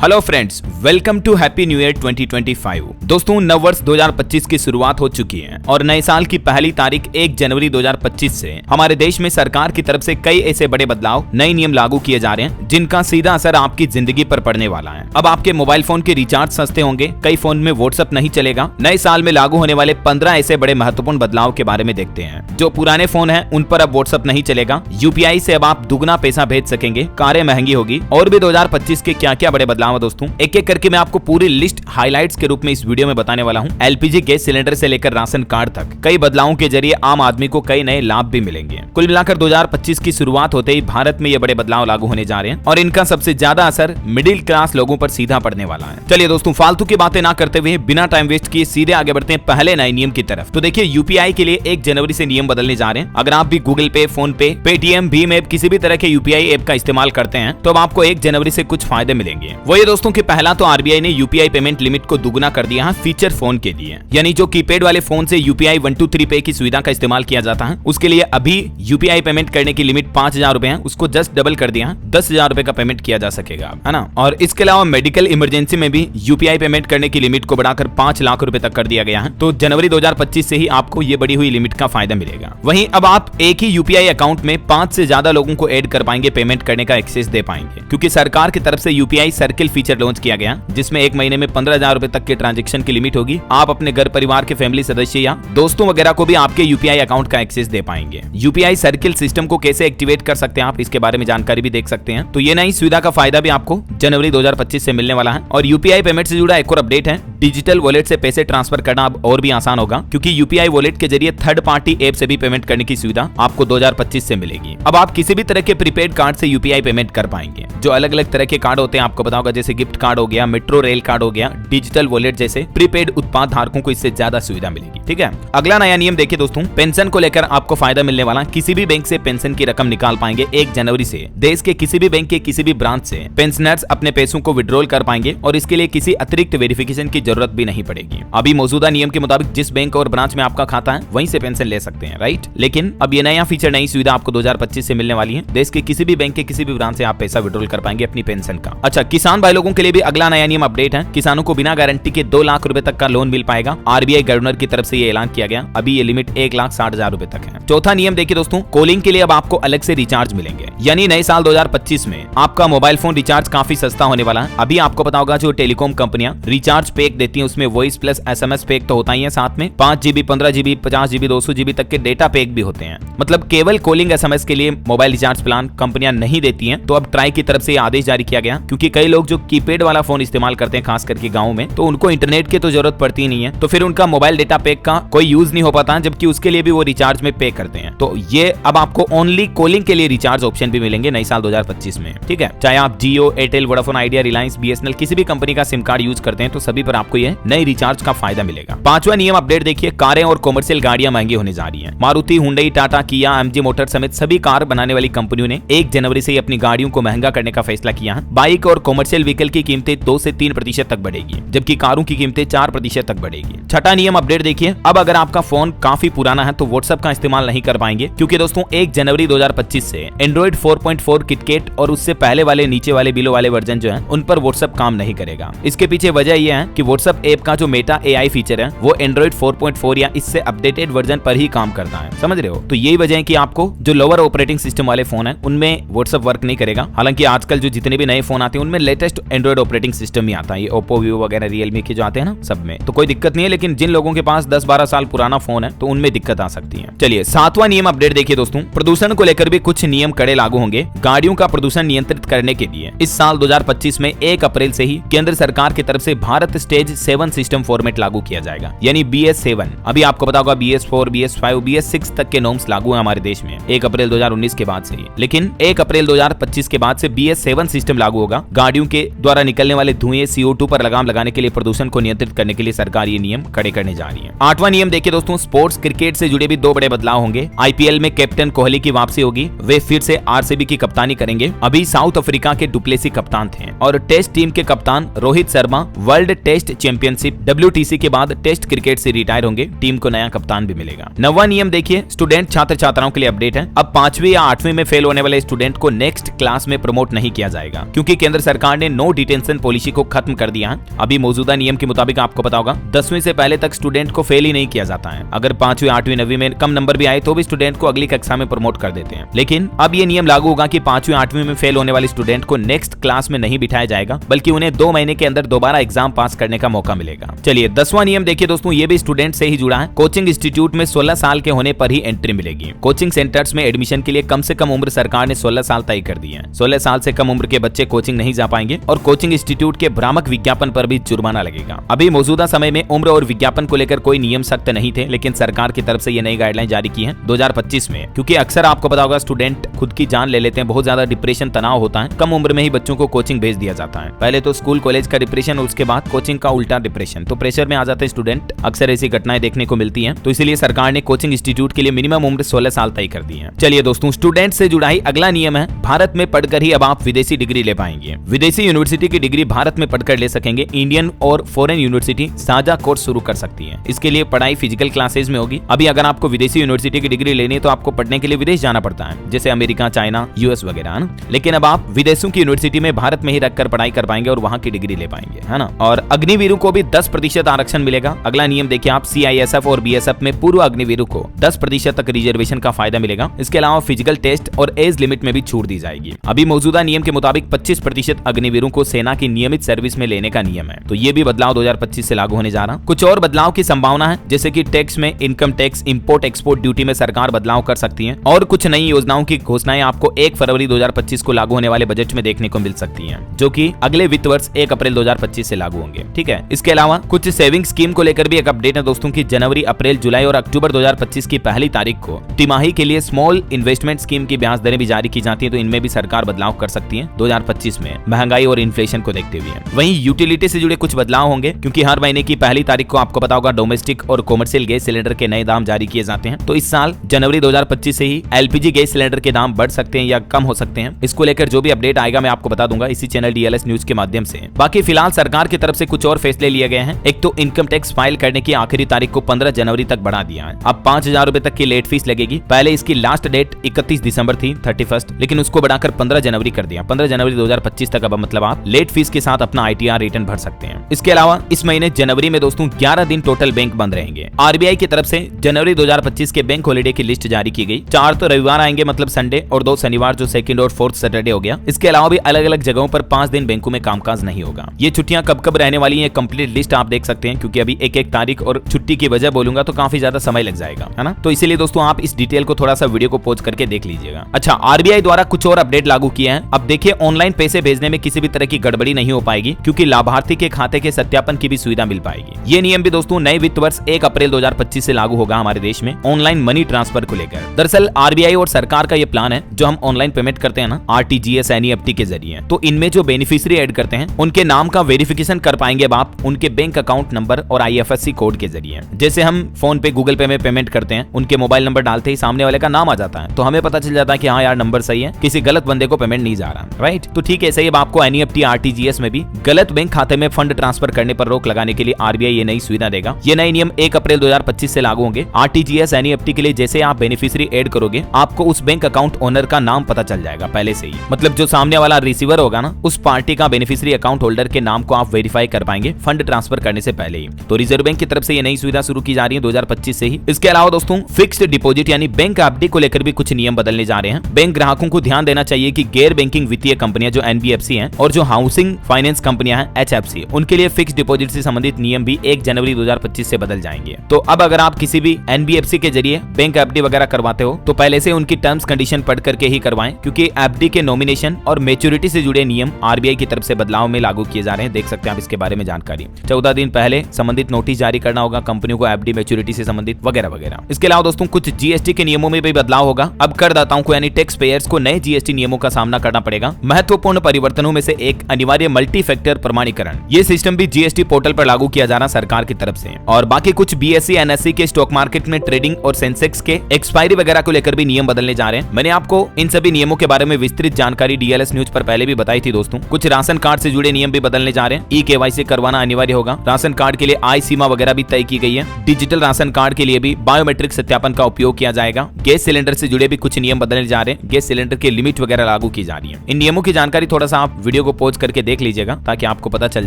Hello friends, welcome to happy new year 2025। दोस्तों, नव वर्ष 2025 की शुरुआत हो चुकी है और नए साल की पहली तारीख 1 जनवरी 2025 से हमारे देश में सरकार की तरफ से कई ऐसे बड़े बदलाव, नए नियम लागू किए जा रहे हैं जिनका सीधा असर आपकी जिंदगी पर पड़ने वाला है। अब आपके मोबाइल फोन के रिचार्ज सस्ते होंगे, कई फोन में व्हाट्सएप नहीं चलेगा। नए साल में लागू होने वाले 15 ऐसे बड़े महत्वपूर्ण बदलाव के बारे में देखते हैं। जो पुराने फोन है उन पर अब व्हाट्सएप नहीं चलेगा। यूपीआई से अब आप दुगना पैसा भेज सकेंगे, कारें महंगी होगी और भी 2025 के क्या क्या बड़े बदलाव है दोस्तों, एक एक करके मैं आपको पूरी लिस्ट हाइलाइट्स के रूप में इस वीडियो में बताने वाला हूं। एलपीजी गैस सिलेंडर से लेकर राशन कार्ड तक कई बदलावों के जरिए आम आदमी को कई नए लाभ भी मिलेंगे। कुल मिलाकर 2025 की शुरुआत होते ही भारत में ये बड़े बदलाव लागू होने जा रहे हैं और इनका सबसे ज्यादा असर मिडिल क्लास लोगों पर सीधा पड़ने वाला है। चलिए दोस्तों, फालतू की बातें ना करते हुए बिना टाइम वेस्ट किए सीधे आगे बढ़ते हैं पहले नए नियम की तरफ। तो देखिए, यूपीआई के लिए 1 जनवरी से नियम बदलने जा रहे हैं। अगर आप भी गूगल पे, फोन पे, पेटीएम, भीम ऐप किसी भी तरह के यूपीआई ऐप का इस्तेमाल करते हैं तो अब आपको 1 जनवरी से कुछ फायदे मिलेंगे। वो ये दोस्तों कि पहला तो आरबीआई ने यूपीआई पेमेंट लिमिट को दुगुना कर दिया है फीचर फोन के लिए। यानी जो कीपैड वाले फोन से यूपीआई 123 पे की सुविधा का इस्तेमाल किया जाता है, उसके लिए अभी यूपीआई पेमेंट करने की लिमिट 5,000 रुपए है, उसको जस्ट डबल कर दिया है, 10,000 रुपए का पेमेंट किया जा सकेगा, है ना। और इसके अलावा मेडिकल इमरजेंसी में भी यूपीआई पेमेंट करने की लिमिट को बढ़ाकर 5 लाख रुपए तक कर दिया गया है। तो जनवरी 2025 से ही आपको ये बढ़ी हुई लिमिट का फायदा मिलेगा। वहीं अब आप एक ही यूपीआई अकाउंट में 5 से ज्यादा लोगों को ऐड कर पाएंगे, पेमेंट करने का एक्सेस दे पाएंगे, क्योंकि सरकार की तरफ से यूपीआई सर्किल फीचर लॉन्च किया गया, जिसमें एक महीने में 15,000 रुपए तक के ट्रांजैक्शन की लिमिट होगी। आप अपने घर परिवार के फैमिली सदस्य या दोस्तों वगैरह को भी आपके यूपीआई अकाउंट का एक्सेस दे पाएंगे। यूपीआई सर्किल सिस्टम को कैसे एक्टिवेट कर सकते हैं आप, इसके बारे में जानकारी भी देख सकते हैं। तो ये नई सुविधा का फायदा भी आपको जनवरी 2025 से मिलने वाला है। और यूपीआई पेमेंट से जुड़ा एक और अपडेट है, डिजिटल वॉलेट से पैसे ट्रांसफर करना अब और भी आसान होगा, क्योंकि यूपीआई वॉलेट के जरिए थर्ड पार्टी ऐप से भी पेमेंट करने की सुविधा आपको 2025 से मिलेगी। अब आप किसी भी तरह के प्रीपेड कार्ड से यूपीआई पेमेंट कर पाएंगे। जो अलग अलग तरह के कार्ड होते हैं आपको बताऊंगा, जैसे गिफ्ट कार्ड हो गया, मेट्रो रेल कार्ड हो गया, डिजिटल वॉलेट जैसे प्रीपेड उत्पाद धारकों को इससे ज्यादा सुविधा मिलेगी। ठीक है, अगला नया नियम देखिए दोस्तों, पेंशन को लेकर आपको फायदा मिलने वाला। किसी भी बैंक से पेंशन की रकम निकाल पाएंगे 1 जनवरी से। देश के किसी भी बैंक के किसी भी ब्रांच से पेंशनर्स अपने पैसों को विड्रॉल कर पाएंगे और इसके लिए किसी अतिरिक्त वेरिफिकेशन की जरूरत भी नहीं पड़ेगी। अभी मौजूदा नियम के मुताबिक जिस बैंक और ब्रांच में आपका खाता है वहीं से पेंशन ले सकते हैं, राइट। लेकिन अब ये नया फीचर, नई सुविधा आपको 2025 से मिलने वाली है। देश के किसी भी बैंक के किसी भी ब्रांच से आप पैसा विड्रॉल कर पाएंगे अपनी पेंशन का। अच्छा, किसान भाई लोगों के लिए भी अगला नया नियम अपडेट है। किसानों को बिना गारंटी के 2 लाख रुपए तक का लोन मिल पाएगा। आरबीआई गवर्नर की तरफ से ये ऐलान किया गया। अभी ये लिमिट 1,60,000 रुपए तक है। चौथा नियम देखिए दोस्तों, कॉलिंग के लिए अब आपको अलग से रिचार्ज मिलेंगे। यानी नए साल 2025 में आपका मोबाइल फोन रिचार्ज काफी सस्ता होने वाला है। अभी आपको पता होगा, जो टेलीकॉम कंपनियां रिचार्ज पैक देती हैं उसमें वॉइस प्लस एसएमएस पैक तो होता ही है, साथ में 5 GB, 15 GB, 50 GB, 200 GB तक के डेटा पैक भी होते हैं। मतलब केवल कॉलिंग एसएमएस के लिए मोबाइल रिचार्ज प्लान कंपनियां नहीं देती हैं। तो अब ट्राई की तरफ से आदेश जारी किया गया, क्योंकि कई लोग जो कीपैड वाला फोन इस्तेमाल करते हैं, खास करके गाँव में, तो उनको इंटरनेट की तो जरूरत पड़ती नहीं है, तो फिर उनका मोबाइल डेटा पैक का कोई यूज नहीं हो पाता, जबकि उसके लिए भी वो रिचार्ज में पे करते हैं। तो ये अब आपको ओनली कॉलिंग के लिए रिचार्ज ऑप्शन भी मिलेंगे नई साल 2025 में। ठीक है, चाहे आप जियो, एयरटेल, वोडाफोन आइडिया, रिलायंस, बीएसएनएल किसी भी कंपनी का सिम कार्ड यूज करते हैं तो सभी पर आपको ये नई रिचार्ज का फायदा मिलेगा। 5वां नियम अपडेट देखिए, कारें और कॉमर्शियल गाड़ियां महंगी होने जा रही है। मारुति, हुंडई, टाटा, किया, एमजी मोटर समेत सभी कार बनाने वाली कंपनियों ने 1 जनवरी से ही अपनी गाड़ियों को महंगा करने का फैसला किया है। बाइक और कॉमर्शियल व्हीकल की कीमतें 2 से 3% तक बढ़ेगी, जबकि कारों की कीमतें 4% तक बढ़ेगी। छठा नियम अपडेट देखिए, अब अगर आपका फोन काफी पुराना है तो व्हाट्सएप का इस्तेमाल नहीं कर पाएंगे, क्योंकि दोस्तों 1 जनवरी 2025 से एंड्रॉइड 4.4 किटकैट और उससे पहले वाले नीचे वाले बिलो वाले वर्जन जो है उन पर व्हाट्सएप काम नहीं करेगा। इसके पीछे वजह यह है कि व्हाट्सएप ऐप का जो मेटा एआई फीचर है वो एंड्रॉइड 4.4 या इससे अपडेटेड वर्जन पर ही काम करता है, समझ रहे हो। तो यही वजह है कि आपको जो लोअर ऑपरेटिंग सिस्टम वाले फोन है उनमें व्हाट्सएप वर्क नहीं करेगा। हालांकि आजकल जो जितने भी नए फोन आते हैं उनमें लेटेस्ट एंड्रॉइड ऑपरेटिंग सिस्टम ही आता है, ये ओप्पो, वीवो वगैरह, रियलमी के जो आते हैं ना, सब में तो कोई दिक्कत नहीं है। लेकिन जिन लोगों के पास 10-12 साल पुराना फोन है तो उनमें दिक्कत आ सकती है। चलिए 7वां नियम अपडेट देखिए दोस्तों, प्रदूषण को लेकर भी कुछ नियम कड़े लागू होंगे। गाड़ियों का प्रदूषण नियंत्रित करने के लिए इस साल 2025 में 1 अप्रैल से ही केंद्र सरकार की तरफ से भारत स्टेज 7 सिस्टम फॉर्मेट लागू किया जाएगा, यानी BS7। अभी आपको पता होगा BS4, BS5, BS6 तक के नॉर्म्स लागू है हमारे देश में 1 अप्रैल 2019 के बाद से ही। लेकिन 1 अप्रैल 2025 के बाद से BS7 सिस्टम लागू होगा। गाड़ियों के द्वारा निकलने वाले धुएं, CO2 पर लगाम लगाने के लिए, प्रदूषण को नियंत्रित करने के लिए सरकार ये नियम कड़े करने जा रही है। 8वां नियम देखिए दोस्तों, स्पोर्ट्स क्रिकेट से जुड़े भी 2 बड़े बदलाव होंगे। आईपीएल में कैप्टन कोहली की वापसी होगी, वे फिर से आरसीबी की कप्तानी करेंगे। अभी साउथ अफ्रीका के डुप्लेसी कप्तान थे और टेस्ट टीम के कप्तान Rohit Sharma world test test championship WTC के बाद टेस्ट क्रिकेट से रिटायर होंगे, टीम को नया कप्तान भी मिलेगा। नवा नियम देखिए, स्टूडेंट छात्र छात्राओं के लिए अपडेट है। अब 5वीं या 8वीं में फेल होने वाले स्टूडेंट को नेक्स्ट क्लास में प्रमोट नहीं किया जाएगा, क्योंकि केंद्र सरकार ने नो डिटेंशन पॉलिसी को खत्म कर दिया है। अभी मौजूदा नियम के मुताबिक आपको पता होगा 10वीं से पहले तक स्टूडेंट को फेल ही नहीं किया जाता है। अगर 5वीं 8वीं 9वीं में कम नंबर भी आए तो भी स्टूडेंट को अगली कक्षा में प्रमोट कर देते हैं। लेकिन अब ये नियम लागू होगा कि 5वीं 8वीं में फेल होने वाले स्टूडेंट को नेक्स्ट क्लास में नहीं बिठाया जाएगा, बल्कि उन्हें 2 महीने के अंदर दोबारा एग्जाम पास करने का मौका मिलेगा। चलिए 10वां नियम देखिए दोस्तों, ये भी स्टूडेंट से ही जुड़ा है। कोचिंग इंस्टीट्यूट में 16 साल के होने पर ही एंट्री मिलेगी। कोचिंग सेंटर्स में एडमिशन के लिए कम से कम उम्र सरकार ने 16 साल तय कर दी है। 16 साल से कम उम्र के बच्चे कोचिंग नहीं जा पाएंगे और कोचिंग इंस्टीट्यूट के भ्रामक विज्ञापन पर भी जुर्माना लगेगा। अभी मौजूदा समय में उम्र और विज्ञापन को लेकर कोई नियम सख्त नहीं थे, लेकिन सरकार की तरफ से ये नई गाइडलाइन जारी की है 2025 में, क्योंकि अक्सर आपको पता होगा स्टूडेंट खुद की जान ले लेते हैं, बहुत ज्यादा डिप्रेशन तनाव होता है, कम उम्र में ही बच्चों को कोचिंग भेज दिया जाता है। पहले तो स्कूल कॉलेज का डिप्रेशन, उसके बाद कोचिंग का उल्टा डिप्रेशन, तो प्रेशर में आ जाते हैं स्टूडेंट। अक्सर ऐसी घटनाएं देखने को मिलती हैं, तो इसलिए सरकार ने कोचिंग इंस्टीट्यूट के लिए मिनिमम उम्र 16 साल तय कर दी है। चलिए दोस्तों, स्टूडेंट से जुड़ा ही अगला नियम है, भारत में पढ़कर ही अब आप विदेशी डिग्री ले पाएंगे। विदेशी यूनिवर्सिटी की डिग्री भारत में पढ़कर ले सकेंगे। इंडियन और फॉरेन यूनिवर्सिटी साझा कोर्स शुरू कर सकती है। इसके लिए पढ़ाई फिजिकल क्लासेस में होगी। अभी अगर आपको विदेशी यूनिवर्सिटी की डिग्री लेनी है तो आपको पढ़ने के लिए विदेश जाना पड़ता है, जैसे अमेरिका, चाइना, US वगैरह, है ना। लेकिन अब आप विदेशों की यूनिवर्सिटी में भारत में ही रखकर पढ़ाई कर पाएंगे और वहां की डिग्री ले पाएंगे, है ना। और अग्निवीरों को भी 10% आरक्षण मिलेगा। अगला नियम देखिए आप, CISF और BSF में पूर्व अग्निवीरों को 10% तक रिजर्वेशन का फायदा मिलेगा। इसके अलावा फिजिकल टेस्ट और एज लिमिट में भी छूट दी जाएगी। अभी मौजूदा नियम के मुताबिक 25% अग्निवीरों को सेना की नियमित सर्विस में लेने का नियम है, तो ये भी बदलाव 2025 से लागू होने जा रहा। कुछ और बदलाव की संभावना है, जैसे कि टैक्स में, income tax, import export duty में सरकार बदलाव कर सकती है, और कुछ नई योजनाओं की घोषणाएं आपको 1 फरवरी 2025 को लागू होने वाले बजट में देखने को मिल सकती हैं, जो कि अगले वित्त वर्ष 1 अप्रैल 2025 से लागू होंगे। ठीक है। इसके अलावा कुछ सेविंग स्कीम को लेकर भी एक अपडेट है दोस्तों की जनवरी, अप्रैल, जुलाई और अक्टूबर 2025 की पहली तारीख को तिमाही के लिए स्मॉल इन्वेस्टमेंट स्कीम की ब्याज दरें भी जारी की जाती है, तो इनमें भी सरकार बदलाव कर सकती है 2025 में, महंगाई और इन्फ्लेशन को देखते हुए। वहीं यूटिलिटी से जुड़े कुछ बदलाव होंगे, क्योंकि हर महीने की पहली तारीख को आपको पता होगा डोमेस्टिक और कॉमर्शियल गैस सिलेंडर के नए दाम जारी किए जाते हैं। तो इस साल जनवरी 2025 से ही LPG गैस सिलेंडर के दाम बढ़ सकते हैं या कम हो सकते हैं। इसको लेकर जो भी अपडेट आएगा मैं आपको बता दूंगा इसी चैनल DLS न्यूज के माध्यम से। बाकी फिलहाल सरकार की तरफ से कुछ और फैसले लिए गए हैं। एक तो इनकम टैक्स फाइल करने की आखिरी तारीख को 15 जनवरी तक बढ़ा दिया है। अब 5000 रुपए तक की लेट फीस लगेगी। पहले इसकी लास्ट डेट 31 दिसंबर थी, 31, लेकिन उसको बढ़ाकर 15 जनवरी कर दिया। 15 जनवरी 2025 तक अब मतलब आप लेट फीस के साथ अपना ITR रिटर्न भर सकते हैं। इसके अलावा इस महीने जनवरी में दोस्तों 11 दिन टोटल बैंक बंद रहेंगे। RBI की तरफ से जनवरी 2025 के बैंक हॉलिडे की लिस्ट जारी की गई। 4 तो रविवार आएंगे मतलब संडे, और 2 शनिवार जो 2nd और 4th सैटरडे हो गया। इसके अलावा भी अलग अलग जगहों पर 5 दिन बैंकों में कामकाज नहीं होगा। ये छुट्टियां कब कब रहने वाली है, कंप्लीट लिस्ट आप देख सकते हैं, क्योंकि अभी एक एक तारीख और छुट्टी की वजह बोलूंगा तो काफी ज्यादा समय लग जाएगा, है ना। तो इसीलिए दोस्तों आप इस डिटेल को थोड़ा सा वीडियो को पॉज करके देख लीजिएगा। अच्छा, RBI द्वारा कुछ और अपडेट लागू किए हैं। अब देखिए, ऑनलाइन पैसे भेजने में किसी भी तरह की गड़बड़ी नहीं हो पाएगी, क्योंकि लाभार्थी के खाते के सत्यापन की भी सुविधा मिल पाएगी। ये नियम भी दोस्तों नए वित्त वर्ष 1 अप्रैल 2025 से लागू होगा हमारे देश में ऑनलाइन मनी ट्रांसफर को लेकर। दरअसल RBI और सरकार का ये प्लान है, जो हम ऑनलाइन पेमेंट करते हैं ना RTGS NEFT के जरिए, तो इनमें जो बेनिफिशियरी ऐड करते हैं उनके नाम का वेरिफिकेशन कर पाएंगे अब आप उनके बैंक अकाउंट नंबर और IFSC कोड के जरिए। जैसे हम फोन पे, गूगल पे में पेमेंट करते हैं, उनके मोबाइल नंबर डालते ही सामने वाले का नाम आ जाता है, तो हमें पता चल जाता है कि हाँ यार नंबर सही है, किसी गलत बंदे को पेमेंट नहीं जा रहा, राइट। तो ठीक है, सही। अब आपको NEFT RTGS में भी गलत बैंक खाते में फंड ट्रांसफर करने पर रोक लगाने के लिए RBI ये नई सुविधा देगा। ये नए नियम 1 अप्रैल 2025 से लागू होंगे। RTGS NEFT के लिए जैसे आप बेनिफिशियरी ऐड करोगे, आपको उस बैंक अकाउंट ओनर का नाम पता चल जाएगा पहले से ही, मतलब जो सामने वाला रिसीवर होगा ना, उस पार्टी का बेनिफिशियरी अकाउंट होल्डर के नाम को आप वेरीफाई कर पाएंगे फंड ट्रांसफर करने से पहले ही। तो रिजर्व बैंक की तरफ से ये नई सुविधा शुरू की जा रही है 2025 से ही। इसके अलावा दोस्तों फिक्स्ड डिपॉजिट यानी बैंक FD को लेकर भी कुछ नियम बदलने जा रहे हैं। बैंक ग्राहकों को ध्यान देना चाहिए कि गैर बैंकिंग वित्तीय कंपनियां जो NBFC हैं और जो हाउसिंग फाइनेंस कंपनियां हैं HFC, उनके लिए फिक्स्ड डिपॉजिट से संबंधित नियम भी 1 जनवरी 2025 से बदल जाएंगे। तो अब अगर आप किसी भी NBFC के जरिए बैंक FD वगैरह करवाते हो तो पहले से उनकी टर्म्स कंडीशन पढ़ करके ही करवाएं, क्योंकि FD के नॉमिनेशन और मैच्योरिटी से जुड़े नियम RBI की तरफ से बदलाव में लागू किए जा रहे हैं। देख सकते हैं आप इसके बारे में जानकारी। 14 दिन पहले संबंधित नोटिस जारी करना होगा कंपनियों को FD मैच्योरिटी से संबंधित वगैरह वगैरह। इसके अलावा दोस्तों कुछ GST के नियमों में भी बदलाव होगा। अब करदाताओं को यानी टैक्स पेयर्स को नए GST नियमों का सामना करना पड़ेगा। महत्वपूर्ण परिवर्तनों में से एक अनिवार्य मल्टी फैक्टर प्रमाणीकरण, ये सिस्टम भी GST पोर्टल पर लागू किया जाना सरकार की तरफ से। और बाकी कुछ BSE NSE के स्टॉक मार्केट में ट्रेडिंग और सेंसेक्स के एक्सपायरी वगैरह को लेकर भी नियम बदलने जा रहे हैं। मैंने आपको इन सभी नियमों के बारे में विस्तृत जानकारी DLS न्यूज पर पहले भी बताई थी दोस्तों। कुछ राशन कार्ड से जुड़े नियम भी बदलने जा रहे हैं। E-KYC करवाना अनिवार्य होगा। राशन कार्ड के लिए आय सीमा वगैरह भी तय की गई है। डिजिटल राशन कार्ड के लिए भी बायोमेट्रिक सत्यापन का उपयोग किया जाएगा। गैस सिलेंडर से जुड़े भी कुछ नियम बदलने जा रहे हैं। गैस सिलेंडर की लिमिट वगैरह लागू की जा रही है। इन नियमों की जानकारी थोड़ा सा आप वीडियो को पॉज करके देख लीजिएगा ताकि आपको पता चल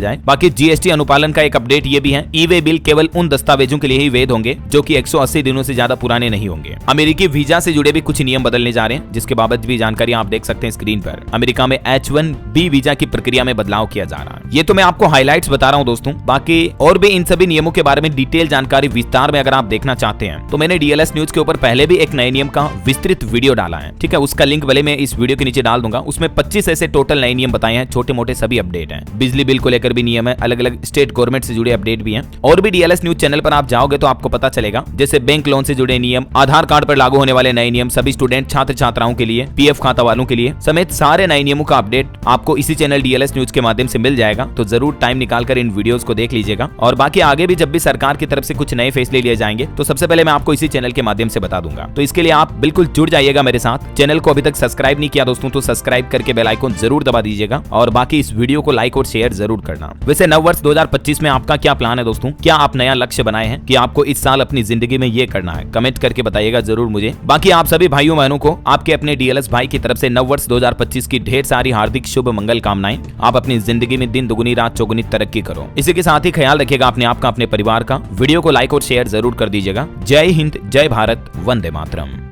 जाए। बाकी जीएसटी अनुपालन का एक अपडेट ये भी है। ई वे बिल केवल उन दस्तावेजों के लिए ही वैध होंगे जो कि 180 दिनों से ज्यादा पुराने नहीं होंगे। अमेरिकी वीजा से जुड़े भी कुछ नियम बदलने जा रहे हैं, जिसके बाबत भी जानकारी आप देख सकते हैं स्क्रीन पर। अमेरिका में H1B वीजा की प्रक्रिया में बदलाव किया जा रहा है। ये तो मैं आपको हाइलाइट्स बता रहा हूं दोस्तों। बाकी और भी इन सभी नियमों के बारे में डिटेल जानकारी विस्तार में अगर आप देखना चाहते हैं तो मैंने डीएलएस न्यूज के ऊपर पहले भी एक नए नियम का विस्तृत वीडियो डाला है। ठीक है, उसका लिंक भले मैं इस वीडियो के नीचे डाल दूंगा। उसमें 25 ऐसे टोटल नए नियम बताए हैं, छोटे मोटे सभी अपडेट हैं। बिजली बिल को लेकर भी नियम है, अलग अलग स्टेट गवर्नमेंट से जुड़े अपडेट भी हैं। और भी डीएलएस न्यूज चैनल पर आप जाओगे तो आपको पता चलेगा, जैसे बैंक लोन से जुड़े नियम, आधार कार्ड पर लागू होने वाले नए नियम, सभी स्टूडेंट छात्र छात्राओं के लिए, पीएफ खाता वालों के लिए समेत सारे नए नियमों का अपडेट आपको इसी चैनल डीएलएस न्यूज के माध्यम से मिल जाएगा। तो जरूर टाइम निकालकर इन वीडियोस को देख लीजिएगा। और बाकी आगे भी जब भी सरकार की तरफ से कुछ नए फैसले लिए जाएंगे तो सबसे पहले मैं आपको इसी चैनल के माध्यम से बता दूंगा। तो इसके लिए आप बिल्कुल जुड़ जाइएगा मेरे साथ। चैनल को अभी तक सब्सक्राइब नहीं किया दोस्तों तो सब्सक्राइब करके बेल आइकन जरूर दबा दीजिएगा। और बाकी इस वीडियो को लाइक और शेयर जरूर करना। वैसे नव वर्ष 2025 में आपका क्या प्लान है दोस्तों? क्या आप नया लक्ष्य बनाए हैं कि आपको इस साल अपनी जिंदगी में ये करना है? कमेंट करके बताइएगा जरूर मुझे। बाकी आप सभी भाइयों बहनों को आपके अपने डीएलएस भाई की तरफ से नव वर्ष 2025 की ढेर सारी हार्दिक शुभ मंगल कामनाएं। आप अपनी जिंदगी में दिन दुगुनी रात चौगुनी तरक्की करो। इसी के साथ ही ख्याल रखिएगा अपने आप का, अपने परिवार का। वीडियो को लाइक और शेयर जरूर कर दीजिएगा। जय हिंद, जय भारत, वंदे मातरम।